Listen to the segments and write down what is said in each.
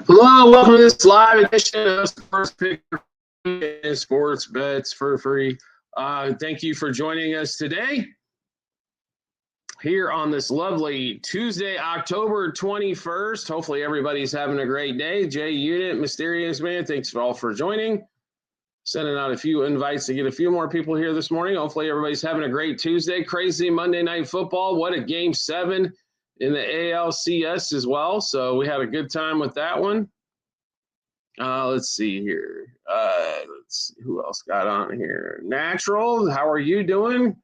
Hello, welcome to this live edition of Sports Pick and Sports Bets for Free. Thank you for joining us today here on this lovely Tuesday, October 21st. Hopefully everybody's having a great day. Jay Unit, Mysterious Man, thanks all for joining. Sending out a few invites to get a few more people here this morning. Hopefully everybody's having a great Tuesday. Crazy Monday Night Football. What a Game 7 in the ALCS as well. So we had a good time with that one. Let's see here. Let's see who else got on here. Natural, how are you doing?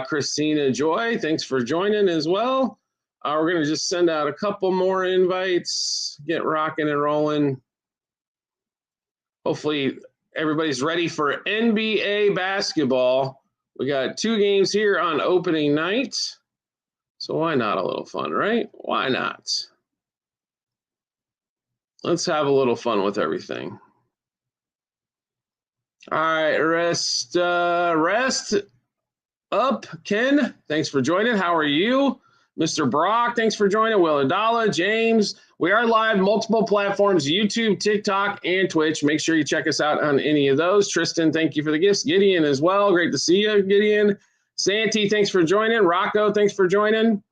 Christina Joy, thanks for joining as well. We're going to just send out a couple more invites, get rocking and rolling. Hopefully everybody's ready for NBA basketball. We got 2 games here on opening night. So why not a little fun, right? Why not? Let's have a little fun with everything. All right, rest up, Ken. Thanks for joining. How are you? Mr. Brock, thanks for joining. Will Adala, James. We are live, multiple platforms, YouTube, TikTok, and Twitch. Make sure you check us out on any of those. Tristan, thank you for the gifts. Gideon as well. Great to see you, Gideon. Santi, thanks for joining. Rocco, thanks for joining.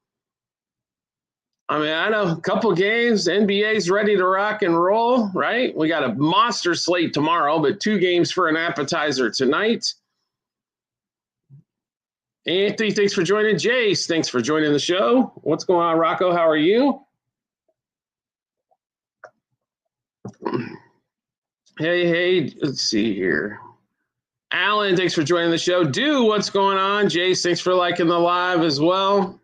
I mean, I know a couple games, NBA's ready to rock and roll, right? We got a monster slate tomorrow, but 2 games for an appetizer tonight. Anthony, thanks for joining. Jace, thanks for joining the show. What's going on, Rocco? How are you? Hey, let's see here. Alan, thanks for joining the show. What's going on? Jace, thanks for liking the live as well.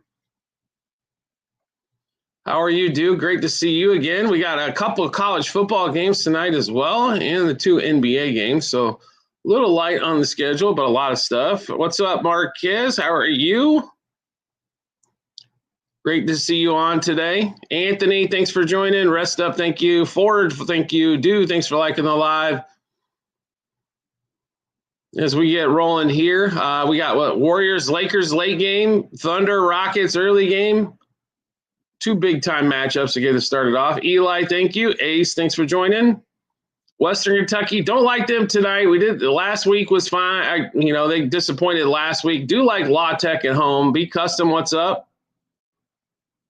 How are you, Great to see you again. We got a couple of college football games tonight as well, and the 2 NBA games. So a little light on the schedule, but a lot of stuff. What's up, Marquez? How are you? Great to see you on today. Anthony, thanks for joining. Rest up, thank you. Ford, thank you. Thanks for liking the live. As we get rolling here, we got Warriors, Lakers late game, Thunder, Rockets early game. 2 big-time matchups to get us started off. Eli, thank you. Ace, thanks for joining. Western Kentucky, don't like them tonight. We did last week was fine. They disappointed last week. Do like La Tech at home. Be Custom, what's up?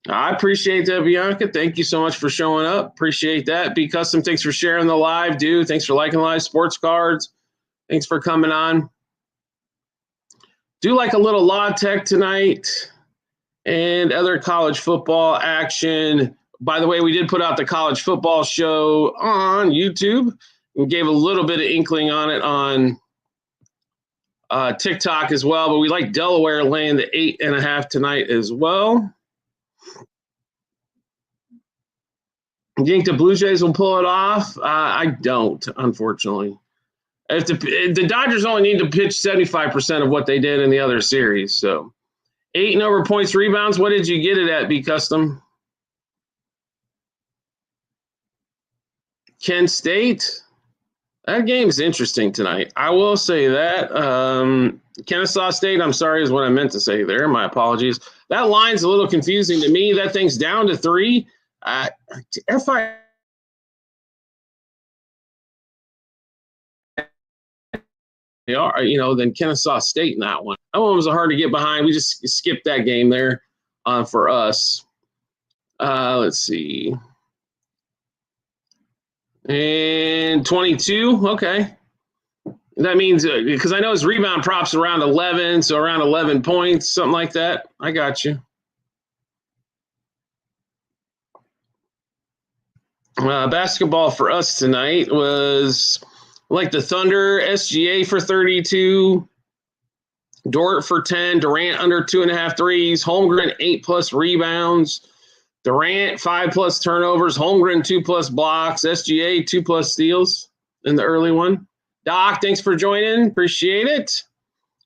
I appreciate that, Bianca. Thank you so much for showing up. Appreciate that. Be Custom, thanks for sharing the live, dude. Thanks for liking live. Sports Cards, thanks for coming on. Do like a little La Tech tonight. And other college football action. By the way, we did put out the college football show on YouTube. We gave a little bit of inkling on it on TikTok as well. But we like Delaware laying the 8.5 tonight as well. You think the Blue Jays will pull it off? I don't, unfortunately. If the Dodgers only need to pitch 75% of what they did in the other series, so. 8 and over points, rebounds. What did you get it at, B Custom? Kent State. That game's interesting tonight. I will say that. Kennesaw State, I'm sorry, is what I meant to say there. My apologies. That line's a little confusing to me. That thing's down to 3. They are, than Kennesaw State in that one. That one was hard to get behind. We just skipped that game there for us. Let's see. And 22, okay. That means, because I know his rebound prop's around 11, so around 11 points, something like that. I got you. Basketball for us tonight was like the Thunder, SGA for 32, Dort for 10, Durant under 2.5 threes, Holmgren 8+ rebounds, Durant 5+ turnovers, Holmgren 2+ blocks, SGA 2+ steals in the early one. Doc, thanks for joining. Appreciate it.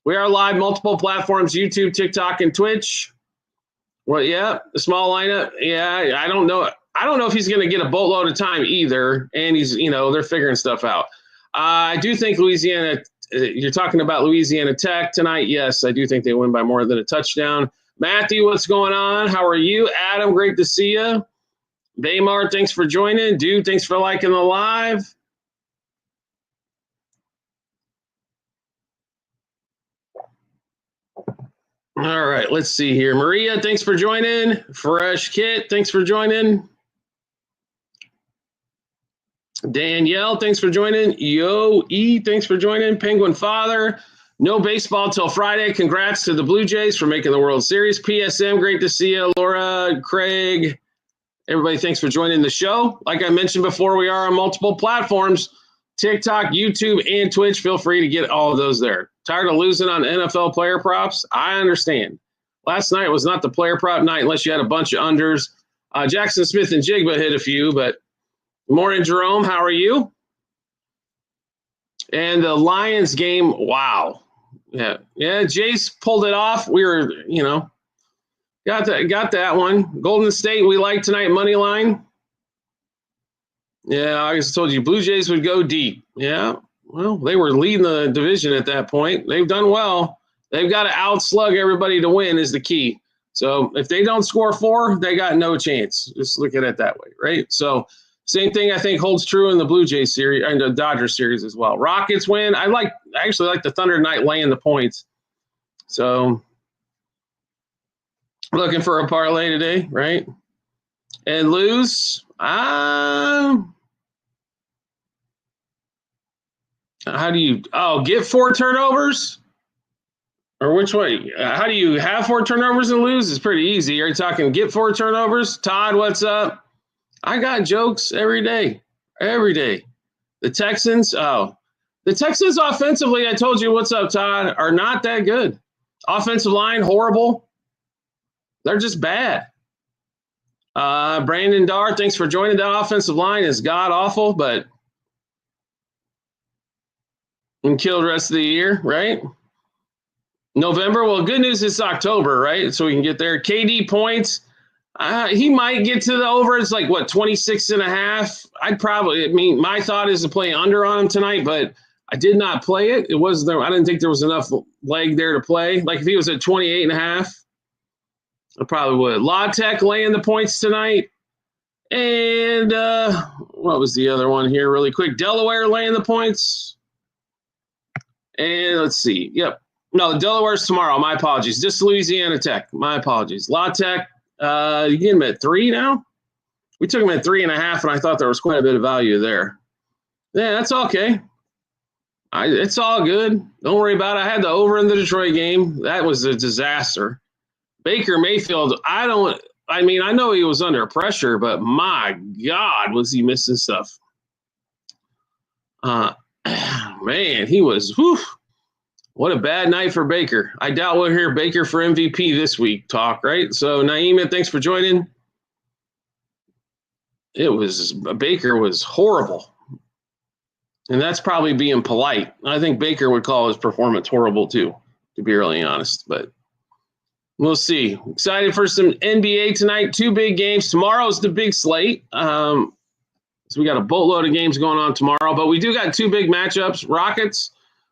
We are live multiple platforms, YouTube, TikTok, and Twitch. Well, yeah, the small lineup. Yeah, I don't know. I don't know if he's going to get a boatload of time either, and he's, they're figuring stuff out. I do think Louisiana, you're talking about Louisiana Tech tonight. Yes, I do think they win by more than a touchdown. Matthew, what's going on? How are you? Adam, great to see you. Baymar, thanks for joining. Dude, thanks for liking the live. All right, let's see here. Maria, thanks for joining. Fresh Kit, thanks for joining. Danielle, thanks for joining. Yo E, thanks for joining. Penguin Father, no baseball till Friday. Congrats to the Blue Jays for making the World Series. PSM, great to see you. Laura, Craig, everybody, thanks for joining the show. Like I mentioned before, we are on multiple platforms, TikTok, YouTube, and Twitch. Feel free to get all of those there. Tired of losing on NFL player props? I understand. Last night was not the player prop night unless you had a bunch of unders. Jackson Smith and Jigba hit a few, but good morning, Jerome. How are you? And the Lions game, wow. Yeah, Jace pulled it off. We were, got that one. Golden State, we like tonight, money line. Yeah, I just told you Blue Jays would go deep. Yeah, well, they were leading the division at that point. They've done well. They've got to outslug everybody to win is the key. So if they don't score 4, they got no chance. Just look at it that way, right? So same thing I think holds true in the Blue Jays series and the Dodgers series as well. Rockets win. I actually like the Thunder tonight laying the points. So looking for a parlay today, right? And lose. How do you get 4 turnovers? Or which way? How do you have 4 turnovers and lose? It's pretty easy. Are you talking get 4 turnovers? Todd, what's up? I got jokes every day. Every day. The Texans offensively, I told you, what's up, Todd, are not that good. Offensive line, horrible. They're just bad. Brandon Darr, thanks for joining. That offensive line is god-awful, but until the rest of the year, right? November, well, good news it's October, right? So we can get there. KD points. He might get to the over. It's like, 26.5? My thought is to play under on him tonight, but I did not play it. It wasn't there. I didn't think there was enough leg there to play. Like if he was at 28.5, I probably would. La Tech laying the points tonight. And what was the other one here really quick? Delaware laying the points. And let's see. Yep. No, Delaware's tomorrow. My apologies. Just Louisiana Tech. My apologies. La Tech. You get him at 3 now? We took him at 3.5, and I thought there was quite a bit of value there. Yeah, that's okay. It's all good. Don't worry about it. I had the over in the Detroit game. That was a disaster. Baker Mayfield, I know he was under pressure, but my God, was he missing stuff. Man, he was, what a bad night for Baker. I doubt we'll hear Baker for MVP this week talk, right? So, Naima, thanks for joining. Baker was horrible. And that's probably being polite. I think Baker would call his performance horrible too, to be really honest. But we'll see. Excited for some NBA tonight. 2 big games. Tomorrow's the big slate. So we got a boatload of games going on tomorrow. But we do got 2 big matchups. Rockets,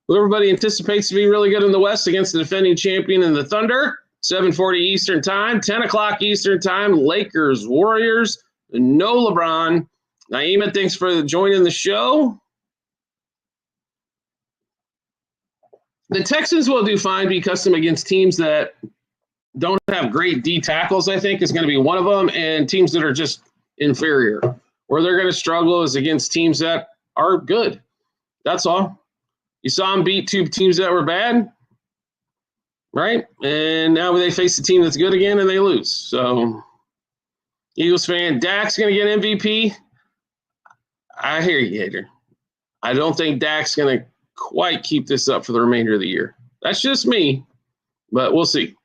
who everybody anticipates to be really good in the West, against the defending champion in the Thunder. 7:40 Eastern time, 10 o'clock Eastern time. Lakers, Warriors, no LeBron. Naima, thanks for joining the show. The Texans will do fine because them against teams that don't have great D tackles, I think, is going to be one of them, and teams that are just inferior. Where they're going to struggle is against teams that are good. That's all. You saw them beat 2 teams that were bad, right? And now they face a team that's good again, and they lose. So, Eagles fan, Dak's going to get MVP. I hear you, Gator. I don't think Dak's going to quite keep this up for the remainder of the year. That's just me, but we'll see.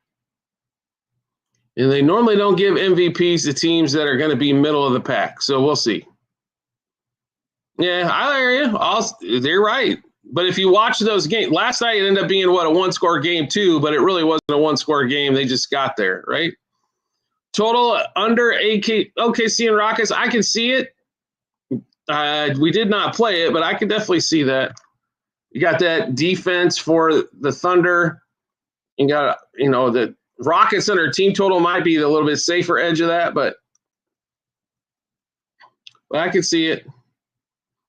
And they normally don't give MVPs to teams that are going to be middle of the pack, so we'll see. Yeah, I hear you. They're right. But if you watch those games, last night it ended up being, a 1-score game too, but it really wasn't a 1-score game. They just got there, right? Total under OKC and Rockets, I can see it. We did not play it, but I could definitely see that. You got that defense for the Thunder. You got, the Rockets under team total might be the little bit safer edge of that, but But I can see it.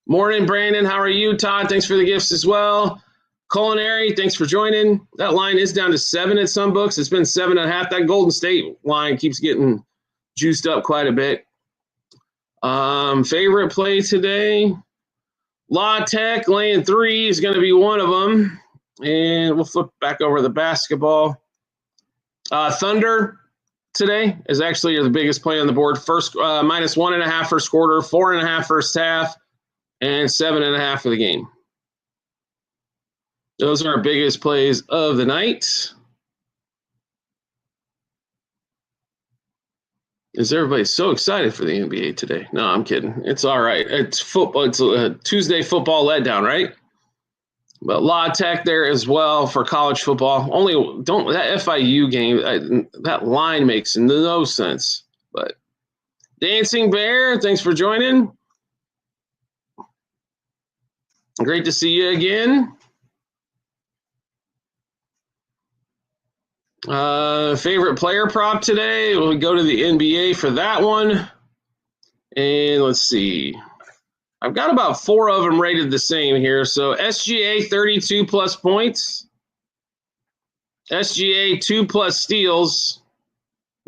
Morning, Brandon. How are you? Todd, thanks for the gifts as well. Culinary, thanks for joining. That line is down to 7 at some books. It's been 7.5. That Golden State line keeps getting juiced up quite a bit. Favorite play today? La Tech laying 3 is going to be one of them. And we'll flip back over the basketball. Thunder today is actually the biggest play on the board. First minus 1.5 first quarter, 4.5 first half, and 7.5 for the game. Those are our biggest plays of the night. Is everybody so excited for the NBA today? No, I'm kidding. It's all right. It's football. It's a Tuesday football letdown, right? But La Tech there as well for college football. That FIU game, that line makes no sense. But Dancing Bear, thanks for joining. Great to see you again. Favorite player prop today? We'll go to the NBA for that one. And let's see. I've got about 4 of them rated the same here. So SGA 32 plus points. SGA 2 plus steals.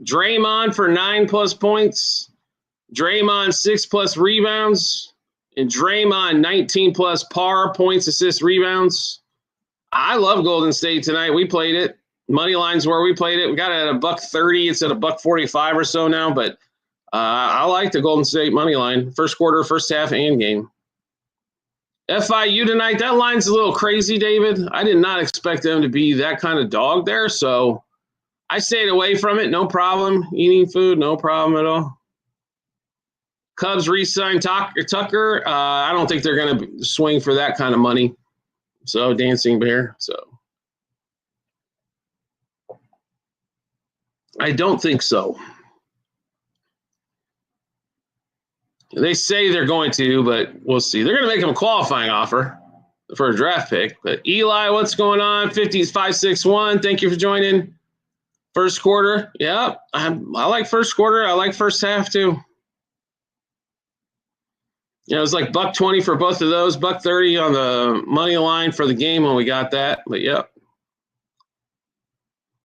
Draymond for 9 plus points. Draymond 6 plus rebounds. And Draymond 19 plus par points, assists, rebounds. I love Golden State tonight. We played it. Money line's where we played it. We got it at $1.30. It's at $1.45 or so now, but I like the Golden State money line. First quarter, first half, and game. FIU tonight, that line's a little crazy, David. I did not expect them to be that kind of dog there, so I stayed away from it. No problem. Eating food, no problem at all. Cubs re-signed Tucker. I don't think they're going to swing for that kind of money. So, Dancing Bear. So, I don't think so. They say they're going to, but we'll see. They're going to make him a qualifying offer for a draft pick. But Eli, what's going on? 50s561. Thank you for joining. First quarter. Yeah, I like first quarter. I like first half too. It was like $1.20 for both of those, $1.30 on the money line for the game when we got that. But yeah.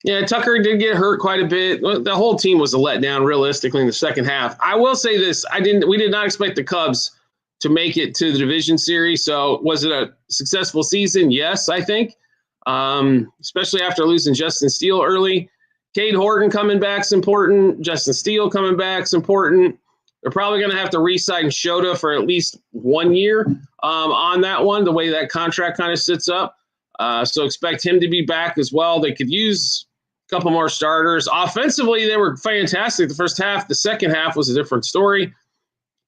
Yeah, Tucker did get hurt quite a bit. The whole team was a letdown, realistically, in the second half. I will say this: we did not expect the Cubs to make it to the division series. So, was it a successful season? Yes, I think, especially after losing Justin Steele early. Cade Horton coming back is important. Justin Steele coming back is important. They're probably going to have to re-sign Shota for at least 1 year on that one, the way that contract kind of sits up. So expect him to be back as well. They could use couple more starters. Offensively, they were fantastic the first half. The second half was a different story.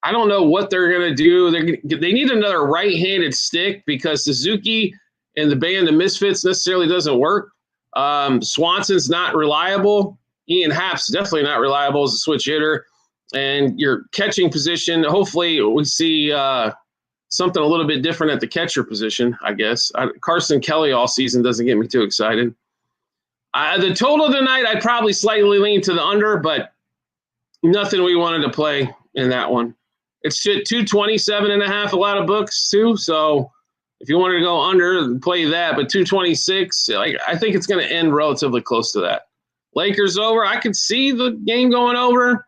I don't know what they're going to do. They need another right-handed stick because Suzuki and the band of Misfits necessarily doesn't work. Swanson's not reliable. Ian Happ's definitely not reliable as a switch hitter. And your catching position, hopefully we see something a little bit different at the catcher position, I guess. Carson Kelly all season doesn't get me too excited. The total tonight, I'd probably slightly lean to the under, but nothing we wanted to play in that one. It's 227.5, a lot of books too. So if you wanted to go under, play that. But 226, I think it's going to end relatively close to that. Lakers over. I could see the game going over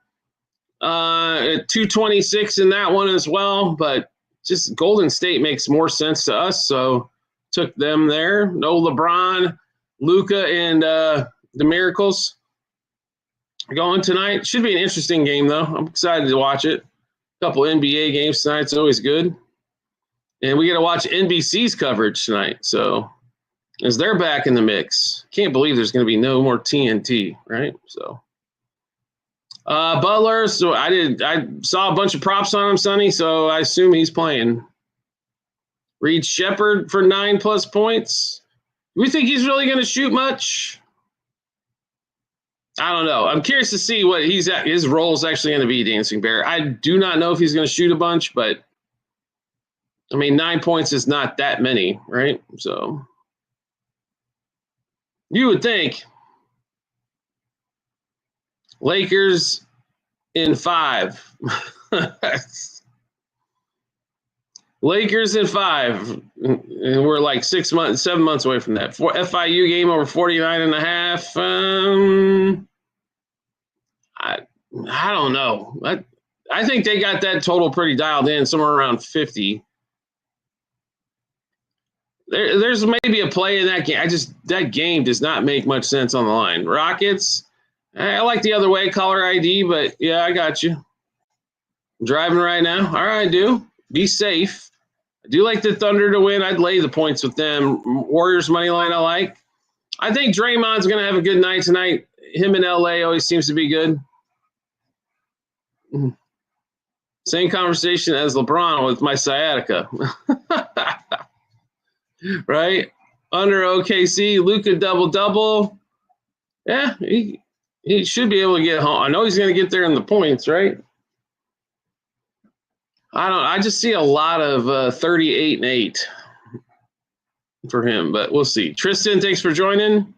at 226 in that one as well. But just Golden State makes more sense to us, so took them there. No LeBron. Luka and the Miracles going tonight. Should be an interesting game, though. I'm excited to watch it. A couple NBA games tonight. It's always good. And we got to watch NBC's coverage tonight. So as they're back in the mix, can't believe there's going to be no more TNT, right? So Butler. So I saw a bunch of props on him, Sonny, so I assume he's playing. Reed Shepherd for 9+ points. Do we think he's really going to shoot much? I don't know. I'm curious to see what his role is actually going to be, Dancing Bear. I do not know if he's going to shoot a bunch, but, 9 points is not that many, right? So you would think Lakers in 5. Lakers in 5. And we're like 7 months away from that. FIU game over 49.5. I don't know. I think they got that total pretty dialed in, somewhere around 50. There's maybe a play in that game. That game does not make much sense on the line. Rockets, I like the other way, caller ID, but yeah, I got you. I'm driving right now. All right, I do. Be safe. I do like the Thunder to win. I'd lay the points with them. Warriors money line I like. I think Draymond's going to have a good night tonight. Him in LA always seems to be good. Same conversation as LeBron with my sciatica. Right? Under OKC, Luka double-double. Yeah, he should be able to get home. I know he's going to get there in the points, right? I just see a lot of 38 and 8 for him, but we'll see. Tristan, thanks for joining.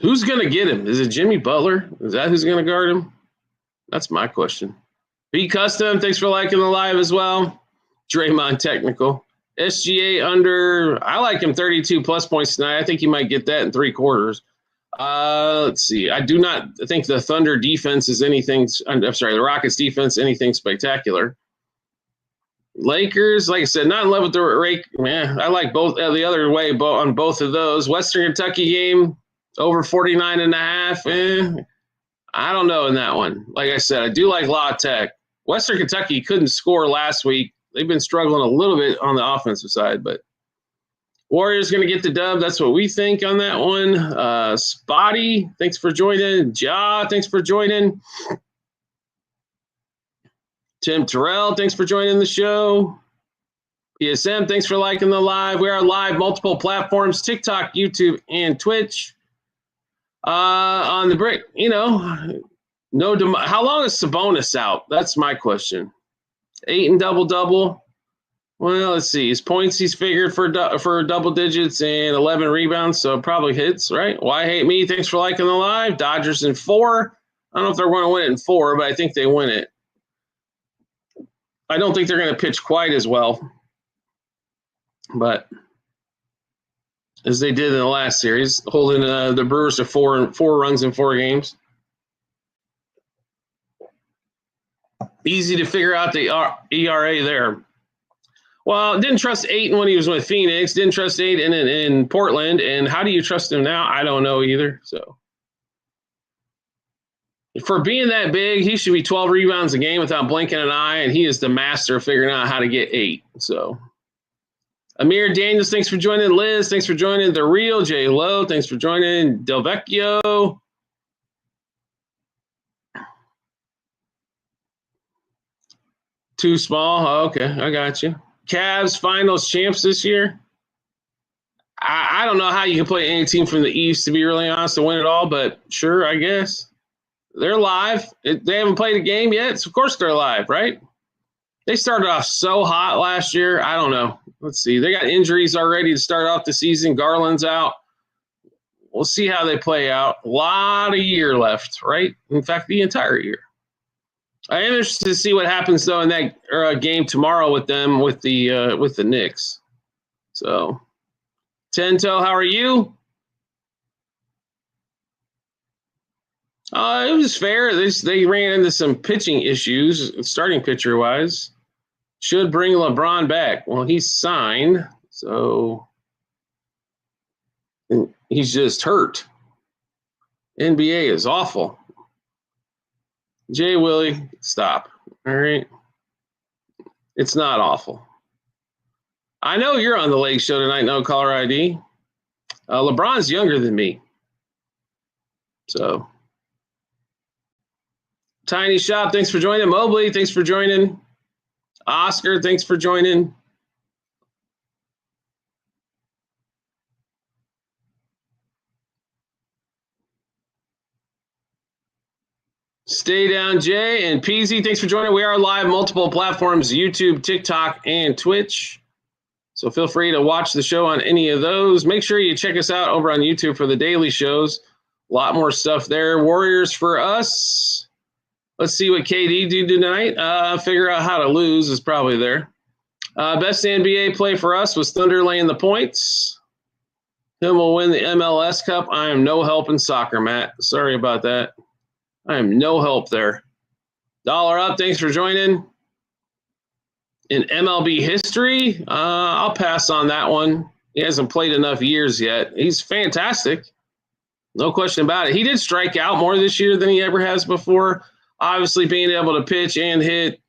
Who's going to get him? Is it Jimmy Butler? Is that who's going to guard him? That's my question. B Custom, thanks for liking the live as well. Draymond technical. SGA under, I like him 32 plus points tonight. I think he might get that in 3 quarters. Let's see. I do not think the Thunder defense is anything. I'm sorry, the Rockets defense anything spectacular. Lakers, like I said, not in love with the rake. Man, I like both the other way on both of those. Western Kentucky game over 49.5. I don't know in that one. Like I said, I do like La Tech. Western Kentucky couldn't score last week. They've been struggling a little bit on the offensive side, but Warriors going to get the dub. That's what we think on that one. Spotty, thanks for joining. Ja, thanks for joining. Tim Terrell, thanks for joining the show. PSM, thanks for liking the live. We are live multiple platforms, TikTok, YouTube, and Twitch. On the break, how long is Sabonis out? That's my question. 8 and double-double. Well, let's see. His points he's figured for double digits and 11 rebounds, so probably hits, right? Why hate me? Thanks for liking the live. Dodgers in 4. I don't know if they're going to win it in 4, but I think they win it. I don't think they're going to pitch quite as well, but as they did in the last series, holding the Brewers to 4 runs in 4 games. Easy to figure out the ERA there. Well, didn't trust Ayton when he was with Phoenix. Didn't trust Ayton in Portland. And how do you trust him now? I don't know either. So for being that big, he should be 12 rebounds a game without blinking an eye, and he is the master of figuring out how to get 8. So Amir Daniels, thanks for joining. Liz, thanks for joining. The Real J Lowe, thanks for joining. Del Vecchio. Too small. Oh, okay, I got you. Cavs finals champs this year. I don't know how you can play any team from the East, to be really honest, to win it all, but sure, I guess. They're live. They haven't played a game yet, so of course they're live, right? They started off so hot last year. I don't know. Let's see. They got injuries already to start off the season. Garland's out. We'll see how they play out. A lot of year left, right? In fact, the entire year. I am interested to see what happens though in that game tomorrow with them with the Knicks. So, Tento, how are you? It was fair. They ran into some pitching issues, starting pitcher wise. Should bring LeBron back. Well, he's signed, so he's just hurt. NBA is awful. Jay Willie, stop. All right. It's not awful. I know you're on the Lake Show tonight, no caller ID. LeBron's younger than me. So, Tiny Shop, thanks for joining. Mobley, thanks for joining. Oscar, thanks for joining. Stay down, Jay. And Peasy, thanks for joining. We are live multiple platforms, YouTube, TikTok, and Twitch. So feel free to watch the show on any of those. Make sure you check us out over on YouTube for the daily shows. A lot more stuff there. Warriors for us. Let's see what KD do tonight. Figure out how to lose is probably there. Best NBA play for us was Thunder laying the points. Him will win the MLS Cup. I am no help in soccer, Matt. Sorry about that. I am no help there. Dollar up. Thanks for joining. In MLB history, I'll pass on that one. He hasn't played enough years yet. He's fantastic. No question about it. He did strike out more this year than he ever has before. Obviously, being able to pitch and hit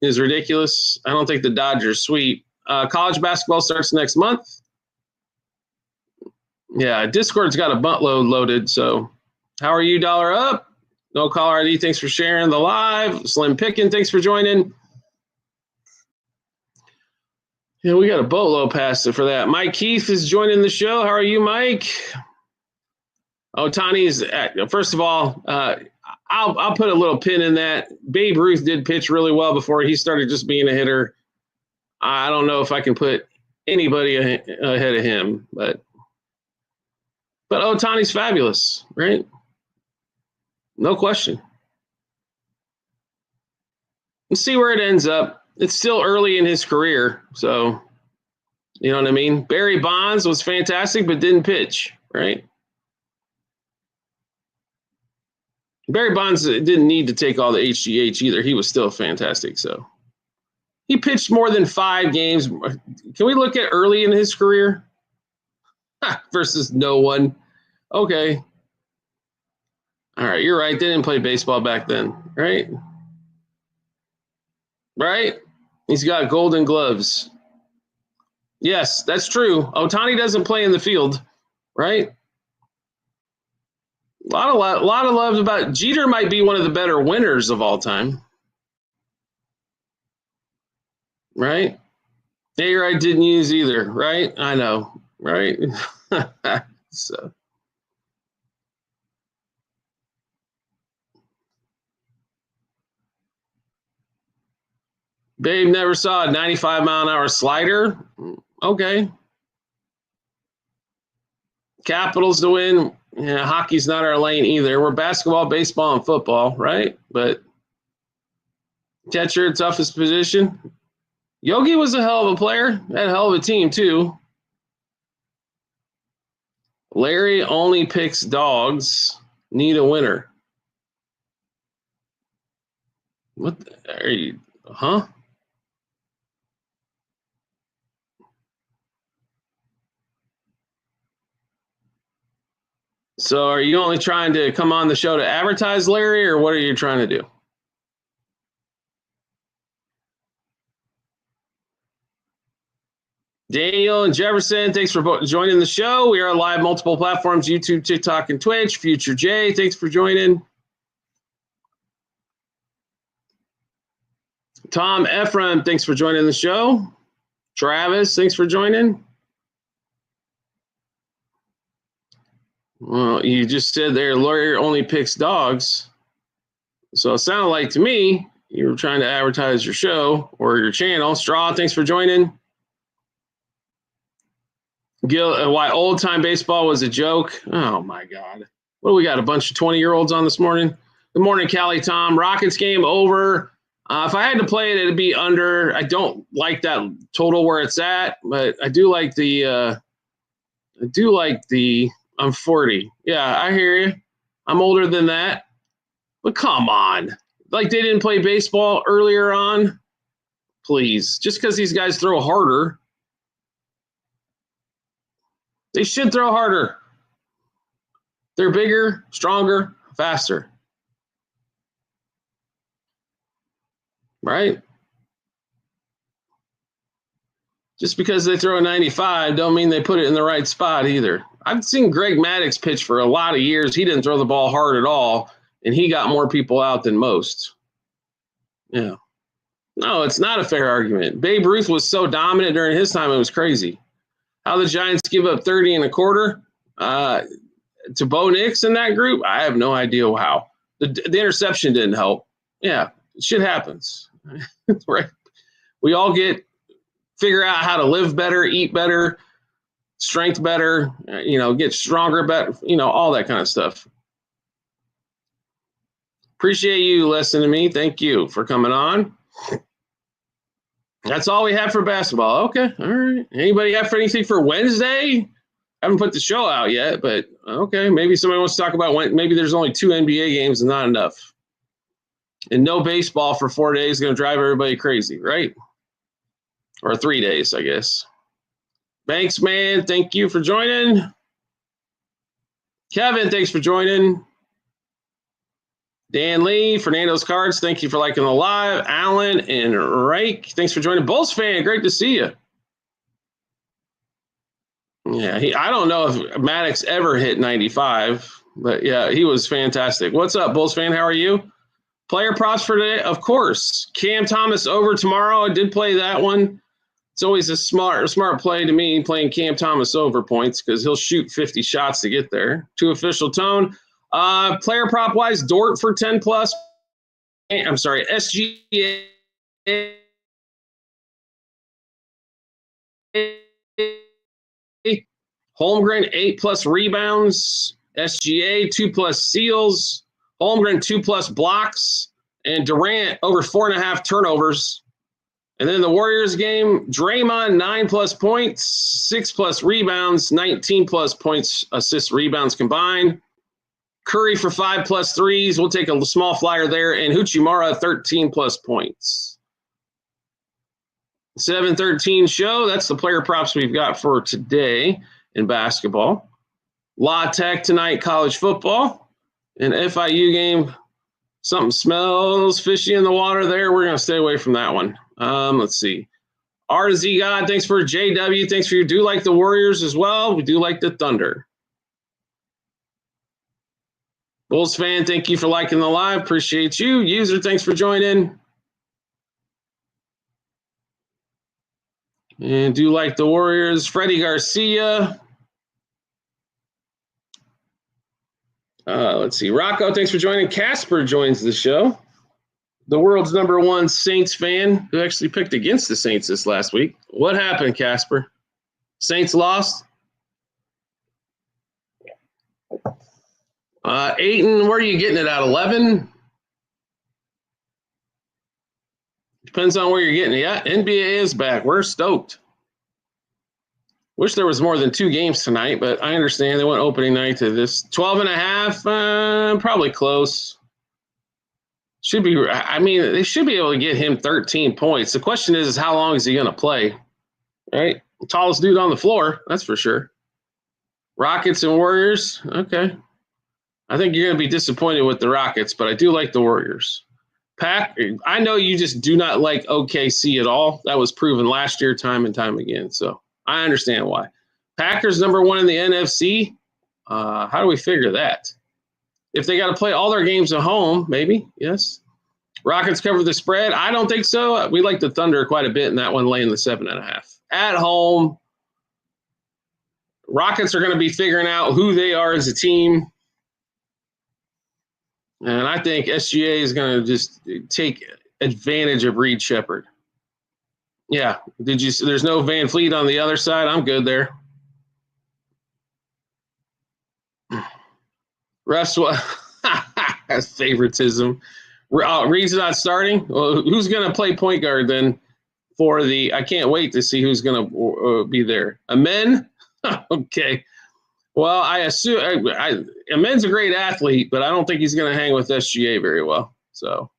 is ridiculous. I don't think the Dodgers sweep. College basketball starts next month. Yeah, Discord's got a buttload loaded. So how are you, Dollar Up? No caller ID, thanks for sharing the live. Slim Pickin, thanks for joining. Yeah, we got a boatload past it for that. Mike Keith is joining the show. How are you, Mike? Ohtani's, first of all, I'll put a little pin in that. Babe Ruth did pitch really well before he started just being a hitter. I don't know if I can put anybody ahead of him, but Ohtani's fabulous, right? No question. Let's see where it ends up. It's still early in his career, so you know what I mean? Barry Bonds was fantastic, but didn't pitch, right? Barry Bonds didn't need to take all the HGH either. He was still fantastic, so. He pitched more than 5 games. Can we look at early in his career? Versus no one. Okay. All right, you're right. They didn't play baseball back then, right? Right? He's got golden gloves. Yes, that's true. Ohtani doesn't play in the field, right? A lot of love about Jeter. Might be one of the better winners of all time, right? Here I didn't use either, right? I know, right? So. Babe never saw a 95-mile-an-hour slider. Okay. Capitals to win. Yeah, hockey's not our lane either. We're basketball, baseball, and football, right? But catcher, toughest position. Yogi was a hell of a player. Had a hell of a team, too. Larry only picks dogs. Need a winner. What are you? Huh? So are you only trying to come on the show to advertise Larry, or what are you trying to do? Daniel and Jefferson, thanks for joining the show. We are live multiple platforms, YouTube, TikTok, and Twitch. Future Jay, thanks for joining. Tom Ephraim, thanks for joining the show. Travis, thanks for joining. Well, you just said their lawyer only picks dogs. So it sounded like to me you were trying to advertise your show or your channel. Straw, thanks for joining. Gil, why old-time baseball was a joke? Oh, my God. What do we got, a bunch of 20-year-olds on this morning? Good morning, Callie Tom. Rockets game over. If I had to play it, it'd be under. I don't like that total where it's at, but I do like the I'm 40. Yeah, I hear you. I'm older than that. But come on. Like they didn't play baseball earlier on? Please. Just because these guys throw harder. They should throw harder. They're bigger, stronger, faster. Right? Just because they throw a 95 don't mean they put it in the right spot either. I've seen Greg Maddux pitch for a lot of years. He didn't throw the ball hard at all, and he got more people out than most. Yeah. No, it's not a fair argument. Babe Ruth was so dominant during his time, it was crazy. How the Giants give up 30 and a quarter to Bo Nix in that group, I have no idea how. The interception didn't help. Yeah, shit happens. Right? We all figure out how to live better, eat better, strength better, get stronger, better, all that kind of stuff. Appreciate you listening to me. Thank you for coming on. That's all we have for basketball. Okay. All right. Anybody have anything for Wednesday? I haven't put the show out yet, but okay. Maybe somebody wants to talk about when maybe there's only 2 NBA games and not enough. And no baseball for 4 days is going to drive everybody crazy, right? Or 3 days, I guess. Thanks, man. Thank you for joining. Kevin, thanks for joining. Dan Lee, Fernando's Cards, thank you for liking the live. Alan and Reich, thanks for joining. Bulls fan, great to see you. Yeah, I don't know if Maddox ever hit 95, but yeah, he was fantastic. What's up, Bulls fan? How are you? Player props for today, of course. Cam Thomas over tomorrow. I did play that one. It's always a smart play to me playing Cam Thomas over points because he'll shoot 50 shots to get there. To official tone. Player prop wise, Dort for 10 plus. I'm sorry, SGA. Holmgren 8 plus rebounds. SGA 2 plus steals. Holmgren 2 plus blocks. And Durant over 4.5 turnovers. And then the Warriors game, Draymond 9 plus points, 6 plus rebounds, 19 plus points, assists, rebounds combined. Curry for 5 plus threes. We'll take a small flyer there. And Hachimura 13 plus points. 7:13 show. That's the player props we've got for today in basketball. La Tech tonight, college football. And FIU game, something smells fishy in the water there. We're going to stay away from that one. Let's see. R to Z God, thanks for JW. Thanks for you. Do like the Warriors as well. We do like the Thunder. Bulls fan, thank you for liking the live. Appreciate you. User, thanks for joining. And do like the Warriors. Freddie Garcia. Let's see. Rocco, thanks for joining. Casper joins the show. The world's #1 Saints fan who actually picked against the Saints this last week. What happened, Casper? Saints lost? Ayton, where are you getting it at? 11? Depends on where you're getting it. Yeah, NBA is back. We're stoked. Wish there was more than 2 games tonight, but I understand they went opening night to this. 12.5, probably close. Should be. I mean, they should be able to get him 13 points. The question is how long is he going to play? Right? The tallest dude on the floor, that's for sure. Rockets and Warriors. Okay. I think you're going to be disappointed with the Rockets, but I do like the Warriors. I know you just do not like OKC at all. That was proven last year time and time again. So I understand why. Packers #1 in the NFC. How do we figure that? If they got to play all their games at home, maybe, yes. Rockets cover the spread. I don't think so. We like the Thunder quite a bit in that one, laying the 7.5. At home, Rockets are going to be figuring out who they are as a team. And I think SGA is going to just take advantage of Reed Shepherd. Yeah. There's no Van Fleet on the other side. I'm good there. Refs, favoritism. Reed's not starting. Well, who's going to play point guard then for the – I can't wait to see who's going to be there. Amen? Okay. Well, I assume Amen's a great athlete, but I don't think he's going to hang with SGA very well. So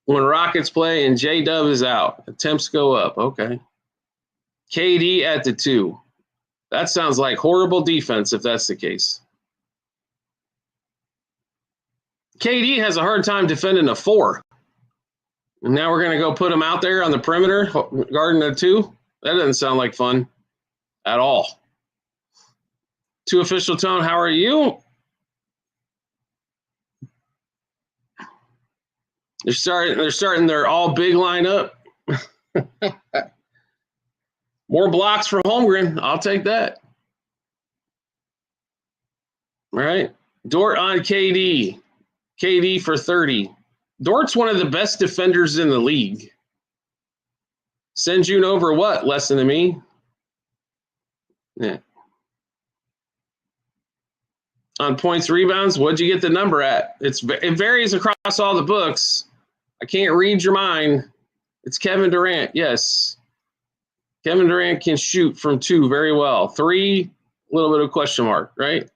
when Rockets play and J-Dub is out, attempts go up. Okay. KD at the 2. That sounds like horrible defense if that's the case. KD has a hard time defending a 4. And now we're going to go put him out there on the perimeter, guarding a 2. That doesn't sound like fun at all. To official tone, how are you? They're starting their all big lineup. More blocks for Holmgren. I'll take that. All right. Dort on KD. KD for 30. Dort's one of the best defenders in the league. Senjun over what? Less than me? Yeah. On points, rebounds, what'd you get the number at? It varies across all the books. I can't read your mind. It's Kevin Durant. Yes. Kevin Durant can shoot from 2 very well. 3, a little bit of question mark, right?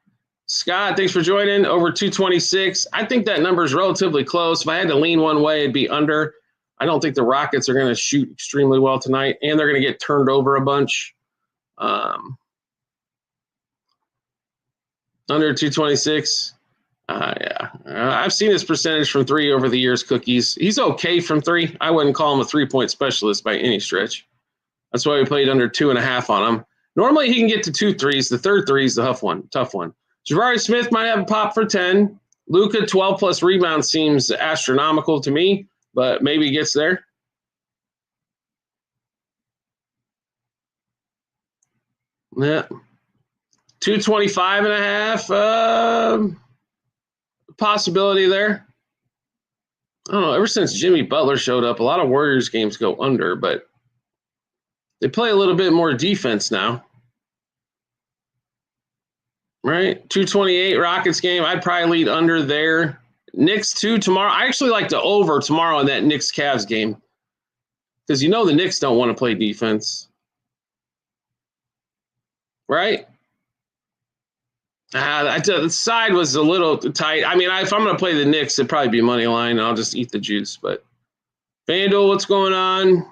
Scott, thanks for joining. Over 226. I think that number is relatively close. If I had to lean one way, it'd be under. I don't think the Rockets are going to shoot extremely well tonight, and they're going to get turned over a bunch. Under 226. Yeah. I've seen his percentage from 3 over the years, Cookies. He's okay from 3. I wouldn't call him a 3-point specialist by any stretch. That's why we played under 2.5 on him. Normally he can get to 2 threes. The third three is the tough one. Jabari Smith might have a pop for 10. Luka, 12-plus rebounds seems astronomical to me, but maybe he gets there. Yeah. 225.5. Possibility there. I don't know. Ever since Jimmy Butler showed up, a lot of Warriors games go under, but they play a little bit more defense now. Right? 228 Rockets game. I'd probably lead under there. Knicks 2 tomorrow. I actually like the over tomorrow in that Knicks-Cavs game because you know the Knicks don't want to play defense. Right? The side was a little tight. I mean, if I'm going to play the Knicks, it'd probably be money line. I'll just eat the juice. But FanDuel, what's going on?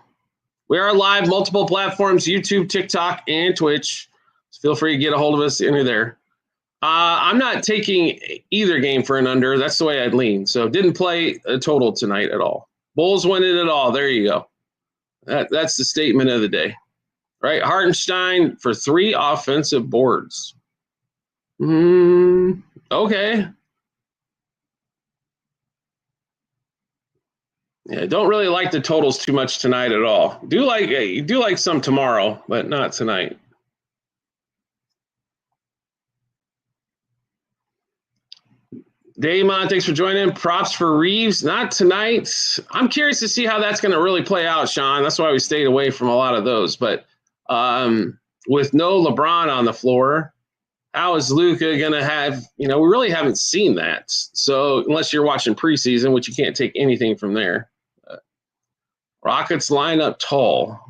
We are live, multiple platforms, YouTube, TikTok, and Twitch. So feel free to get a hold of us any there. I'm not taking either game for an under. That's the way I'd lean. So didn't play a total tonight at all. Bulls win it at all. There you go. That's the statement of the day. Right? Hartenstein for 3 offensive boards. Okay. Yeah, don't really like the totals too much tonight at all. Do like some tomorrow, but not tonight. Damon, thanks for joining. Props for Reeves. Not tonight. I'm curious to see how that's going to really play out, Sean. That's why we stayed away from a lot of those. But with no LeBron on the floor, how is Luka going to have, we really haven't seen that. So unless you're watching preseason, which you can't take anything from there. Rockets line up tall.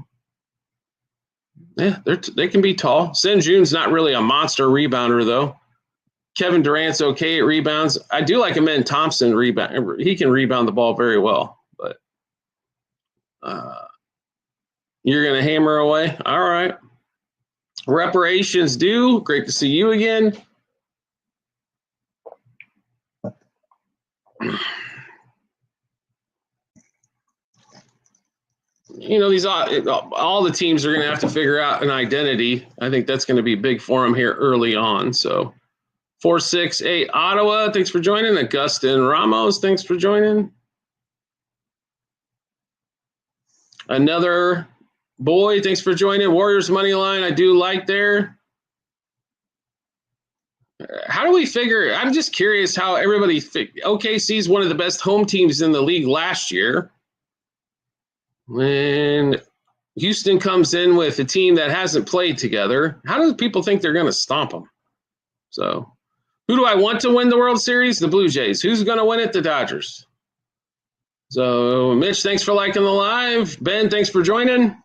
Yeah, they can be tall. Senjun's not really a monster rebounder, though. Kevin Durant's okay at rebounds. I do like Amen Thompson rebound. He can rebound the ball very well, but you're going to hammer away. All right. Reparations due. Great to see you again. These all the teams are going to have to figure out an identity. I think that's going to be big for them here early on. So 468 Ottawa, thanks for joining. Augustin Ramos, thanks for joining. Another boy, thanks for joining. Warriors money line, I do like there. How do we figure? I'm just curious how everybody OKC is one of the best home teams in the league last year. When Houston comes in with a team that hasn't played together, how do people think they're going to stomp them? So who do I want to win the World Series? The Blue Jays. Who's going to win it? The Dodgers. So Mitch, thanks for liking the live. Ben, thanks for joining.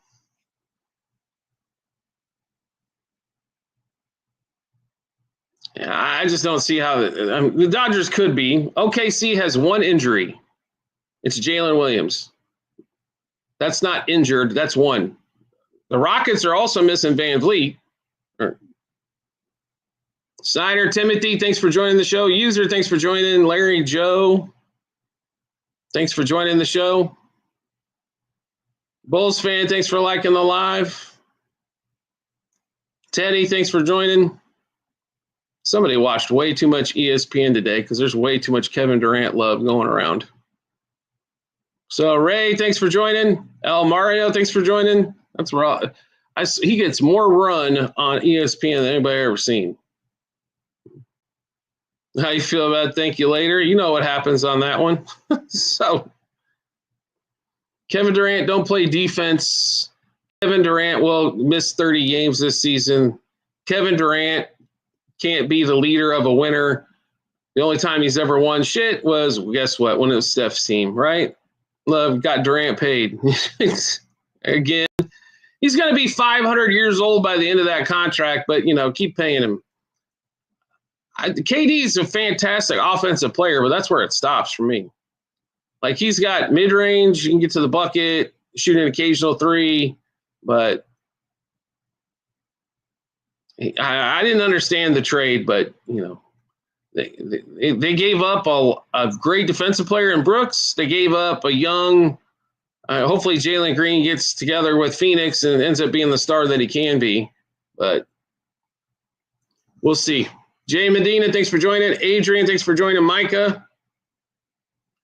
Yeah, I just don't see how the Dodgers could be. OKC has one injury. It's Jalen Williams. That's not injured. That's one. The Rockets are also missing Van Vliet. Snyder, Timothy, thanks for joining the show. User, thanks for joining. Larry, Joe, thanks for joining the show. Bulls fan, thanks for liking the live. Teddy, thanks for joining. Somebody watched way too much ESPN today because there's way too much Kevin Durant love going around. So Ray, thanks for joining. El Mario, thanks for joining. That's where he gets more run on ESPN than anybody ever seen. How you feel about it? Thank you later. You know what happens on that one. So Kevin Durant don't play defense. Kevin Durant will miss 30 games this season. Kevin Durant can't be the leader of a winner. The only time he's ever won shit was, guess what, when it was Steph's team, right? Love got Durant paid. Again, he's going to be 500 years old by the end of that contract, but, keep paying him. KD is a fantastic offensive player, but that's where it stops for me. Like, he's got mid-range, you can get to the bucket, shoot an occasional three, but I didn't understand the trade, but, they gave up a great defensive player in Brooks. They gave up a young, hopefully Jalen Green gets together with Phoenix and ends up being the star that he can be, but we'll see. Jay Medina, thanks for joining. Adrian, thanks for joining. Micah,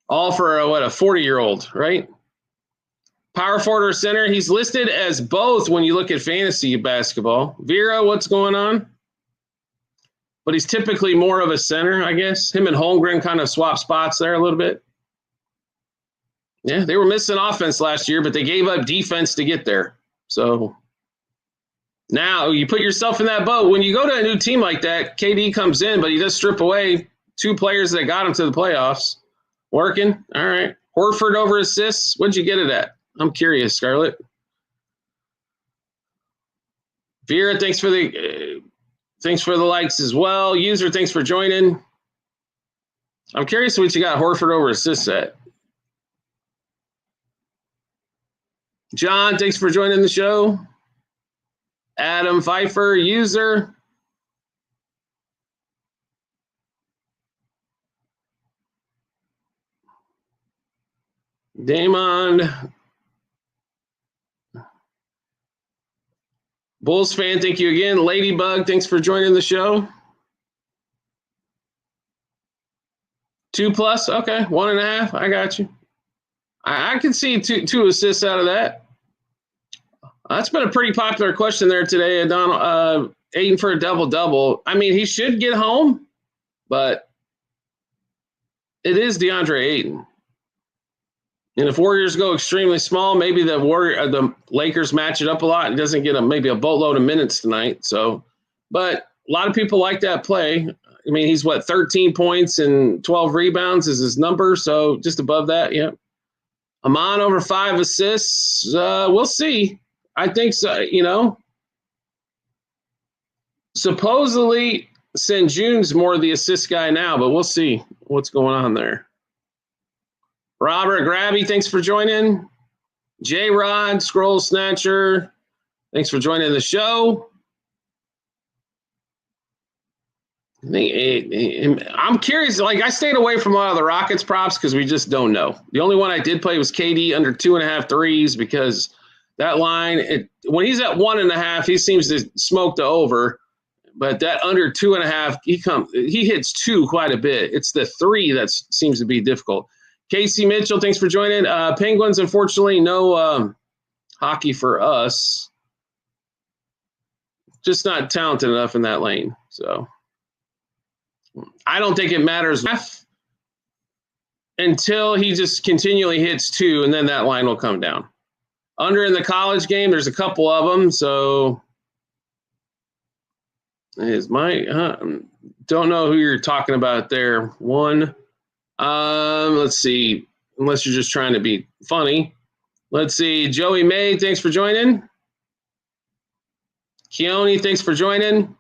all for a 40-year-old, right? Power forward or center, he's listed as both when you look at fantasy basketball. Vera, what's going on? But he's typically more of a center, I guess. Him and Holmgren kind of swap spots there a little bit. Yeah, they were missing offense last year, but they gave up defense to get there. So now you put yourself in that boat. When you go to a new team like that, KD comes in, but he does strip away two players that got him to the playoffs. Working. All right. Horford over assists. What'd you get it at? I'm curious, Scarlett. Vera, thanks for the likes as well. User, thanks for joining. I'm curious what you got Horford over assists at. John, thanks for joining the show. Adam Pfeiffer, user. Damon. Bulls fan, thank you again. Ladybug, thanks for joining the show. 2+, okay, 1.5. I got you. I can see two assists out of that. That's been a pretty popular question there today, Donald. Ayton for a double-double. I mean, he should get home, but it is DeAndre Ayton. And if Warriors go extremely small, maybe the Lakers match it up a lot and doesn't get maybe a boatload of minutes tonight. So, but a lot of people like that play. I mean, he's 13 points and 12 rebounds is his number. So just above that, yeah. Amon over 5 assists. We'll see. I think so. Supposedly Sengun's more the assist guy now, but we'll see what's going on there. Robert Grabby, thanks for joining. J-Rod, Scroll Snatcher, thanks for joining the show. I'm curious. I stayed away from a lot of the Rockets props because we just don't know. The only one I did play was KD under 2.5 threes because that line, when he's at 1.5, he seems to smoke the over. But that under 2.5, he hits 2 quite a bit. It's the 3 that seems to be difficult. Casey Mitchell, thanks for joining. Penguins, unfortunately, no hockey for us. Just not talented enough in that lane. So I don't think it matters until he just continually hits 2, and then that line will come down. Under in the college game, there's a couple of them. So don't know who you're talking about there. One. Let's see. Unless you're just trying to be funny. Let's see. Joey May, thanks for joining. Keone, thanks for joining.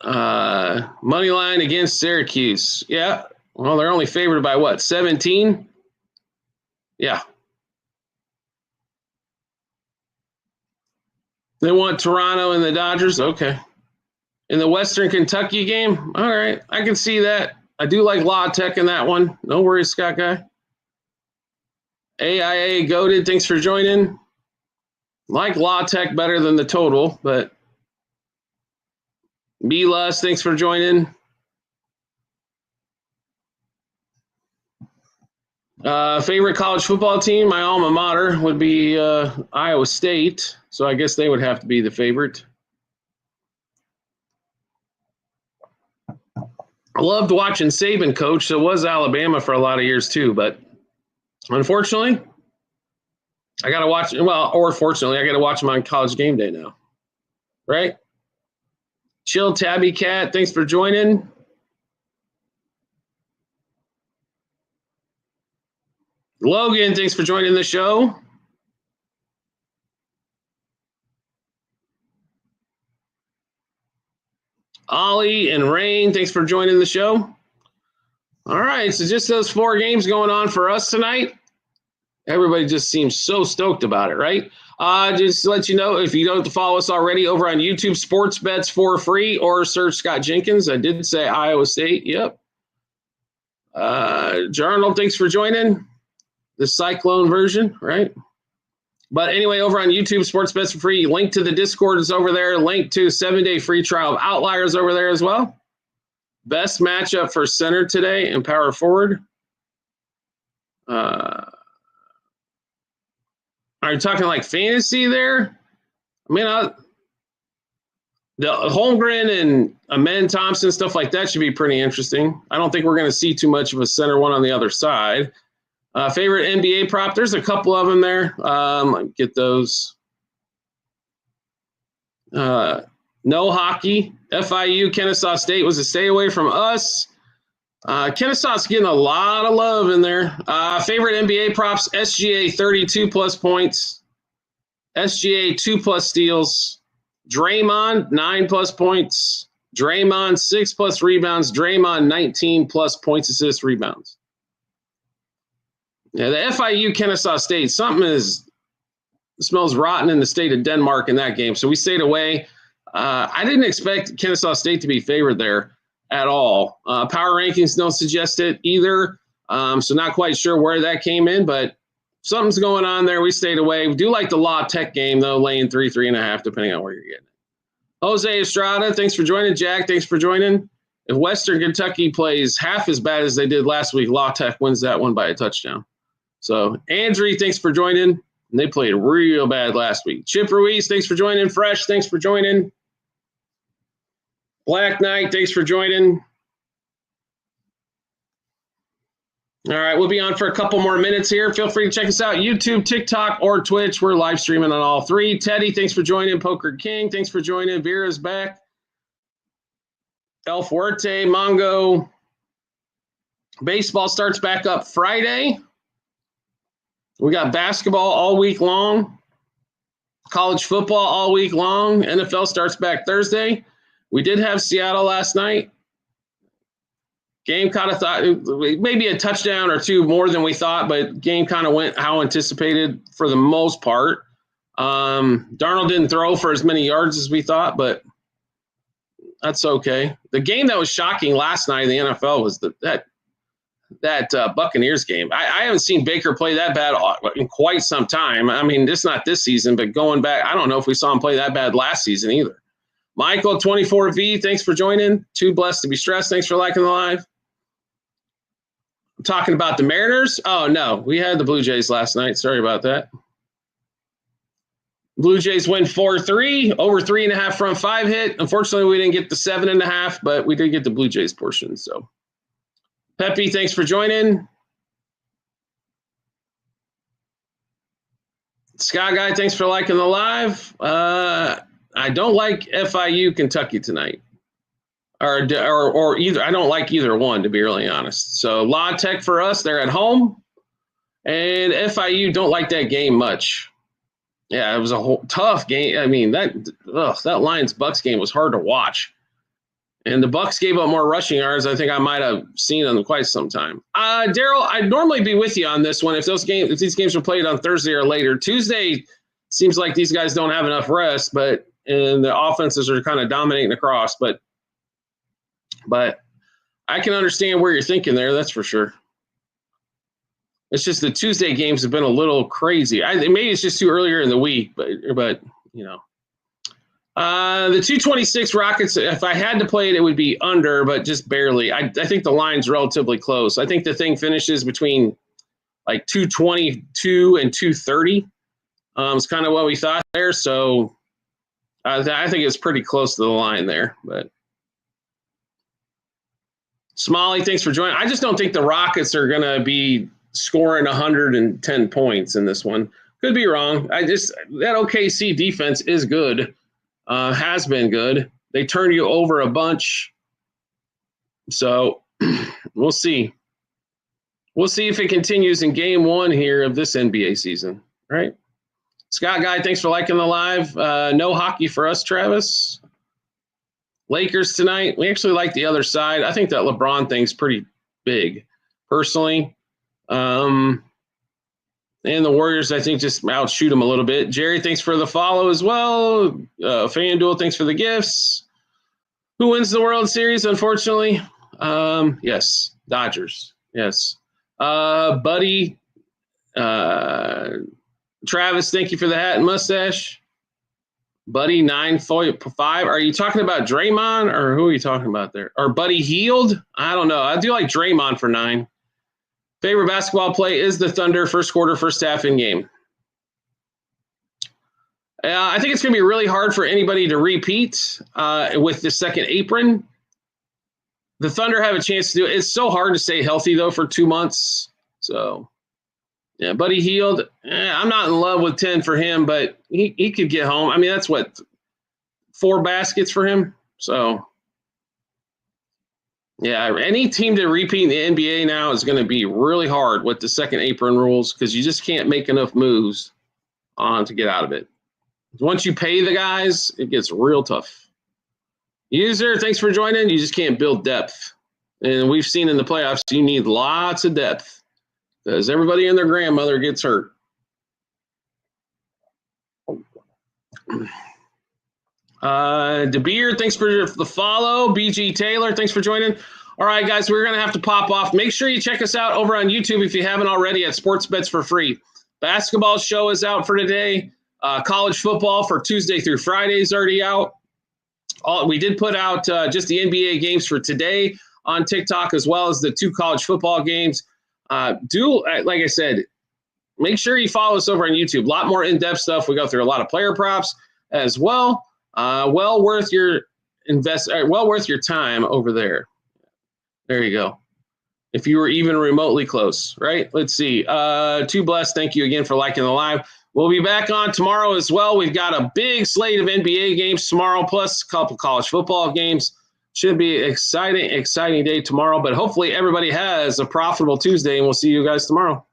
Money line against Syracuse. Yeah. Well, they're only favored by what? 17? Yeah. They want Toronto and the Dodgers. Okay. In the Western Kentucky game, all right, I can see that. I do like La Tech in that one. No worries, Scott Guy. AIA Goated, thanks for joining. Like La Tech better than the total, but B-Lus, thanks for joining. Favorite college football team, my alma mater, would be Iowa State, so I guess they would have to be the favorite. I loved watching Saban coach. So it was Alabama for a lot of years too, but unfortunately, I got to watch. Well, or fortunately, I got to watch him on College Game Day now. right? Chill Tabby Cat, thanks for joining. Logan, thanks for joining the show. Ollie and Rain, thanks for joining the show. All right, so just those 4 games going on for us tonight. Everybody just seems so stoked about it, right? Just to let you know, if you don't follow us already over on YouTube, Sports Bets for free, or search Scott Jenkins. I did say Iowa State. Yep. Jarnold, thanks for joining the Cyclone version, right? But anyway, over on YouTube, Sports Bets for free. Link to the Discord is over there. Link to 7-day free trial of Outliers over there as well. Best matchup for center today and power forward. Are you talking like fantasy there? I mean, the Holmgren and Amen Thompson, stuff like that should be pretty interesting. I don't think we're going to see too much of a center one on the other side. Favorite NBA prop? There's a couple of them there. Get those. No hockey. FIU, Kennesaw State was a stay away from us. Kennesaw's getting a lot of love in there. Favorite NBA props, SGA 32 plus points, SGA 2 plus steals, Draymond 9 plus points, Draymond 6 plus rebounds, Draymond 19 plus points, assists, rebounds. Yeah, the FIU Kennesaw State, smells rotten in the state of Denmark in that game. So we stayed away. I didn't expect Kennesaw State to be favored there at all. Power rankings don't suggest it either. So not quite sure where that came in, but something's going on there. We stayed away. We do like the La Tech game, though, laying 3.5, depending on where you're getting it. Jose Estrada, thanks for joining. Jack, thanks for joining. If Western Kentucky plays half as bad as they did last week, La Tech wins that one by a touchdown. So, Andrew, thanks for joining. And they played real bad last week. Chip Ruiz, thanks for joining. Fresh, thanks for joining. Black Knight, thanks for joining. All right, we'll be on for a couple more minutes here. Feel free to check us out, YouTube, TikTok, or Twitch. We're live streaming on all 3. Teddy, thanks for joining. Poker King, thanks for joining. Vera's back. El Fuerte, Mongo. Baseball starts back up Friday. We got basketball all week long. College football all week long. NFL starts back Thursday. We did have Seattle last night. Game kind of thought maybe a touchdown or 2 more than we thought, but game kind of went how anticipated for the most part. Darnold didn't throw for as many yards as we thought, but that's okay. The game that was shocking last night in the NFL was that Buccaneers game. I haven't seen Baker play that bad in quite some time. I mean, it's not this season, but going back, I don't know if we saw him play that bad last season either. Michael 24V, thanks for joining. Too blessed to be stressed. Thanks for liking the live. I'm talking about the Mariners. Oh, no, we had the Blue Jays last night. Sorry about that. Blue Jays win 4-3, over 3.5 front 5 hit. Unfortunately, we didn't get the 7.5, but we did get the Blue Jays portion. So, Pepe, thanks for joining. Sky Guy, thanks for liking the live. I don't like FIU Kentucky tonight, or either. I don't like either one, to be really honest. So La Tech for us, they're at home, and FIU don't like that game much. Yeah, it was a tough game. I mean, that Lions-Bucks game was hard to watch, and the Bucks gave up more rushing yards I think I might have seen in quite some time. Daryl, I'd normally be with you on this one if these games were played on Thursday or later. Tuesday seems like these guys don't have enough rest, and the offenses are kind of dominating across, but I can understand where you're thinking there. That's for sure. It's just the Tuesday games have been a little crazy. Maybe it's just too earlier in the week, but you know, the 226 Rockets. If I had to play it, it would be under, but just barely. I think the line's relatively close. I think the thing finishes between like 222 and 230. It's kind of what we thought there. So I think it's pretty close to the line there, but Smalley, thanks for joining. I just don't think the Rockets are going to be scoring 110 points in this one. Could be wrong. That OKC defense is good. has been good. They turn you over a bunch. So we'll see. We'll see if it continues in game 1 here of this NBA season, right? Scott Guy, thanks for liking the live. No hockey for us, Travis. Lakers tonight. We actually like the other side. I think that LeBron thing's pretty big, personally. And the Warriors, I think, just outshoot them a little bit. Jerry, thanks for the follow as well. FanDuel, thanks for the gifts. Who wins the World Series, unfortunately? Yes, Dodgers. Yes. Buddy, Travis, thank you for the hat and mustache. Buddy, 9.5. Are you talking about Draymond, or who are you talking about there? Or Buddy Healed? I don't know. I do like Draymond for 9. Favorite basketball play is the Thunder, first quarter, first half in game. I think it's going to be really hard for anybody to repeat with the second apron. The Thunder have a chance to do it. It's so hard to stay healthy, though, for 2 months. So, yeah, Buddy Healed. I'm not in love with 10 for him, but he could get home. I mean, that's what, 4 baskets for him? So, yeah, any team to repeat in the NBA now is going to be really hard with the second apron rules because you just can't make enough moves to get out of it. Once you pay the guys, it gets real tough. User, thanks for joining. You just can't build depth. And we've seen in the playoffs, you need lots of depth because everybody and their grandmother gets hurt. DeBeer, thanks for the follow. BG Taylor, thanks for joining. All right, guys, we're going to have to pop off. Make sure you check us out over on YouTube if you haven't already at Sports Bets for Free. Basketball show is out for today. College football for Tuesday through Friday is already out. We did put out just the NBA games for today on TikTok, as well as the 2 college football games. Like I said, make sure you follow us over on YouTube. A lot more in-depth stuff. We go through a lot of player props as well. Well worth your time over there. There you go. If you were even remotely close, right? Let's see. Too Blessed, thank you again for liking the live. We'll be back on tomorrow as well. We've got a big slate of NBA games tomorrow, plus a couple college football games. Should be an exciting day tomorrow, but hopefully everybody has a profitable Tuesday, and we'll see you guys tomorrow.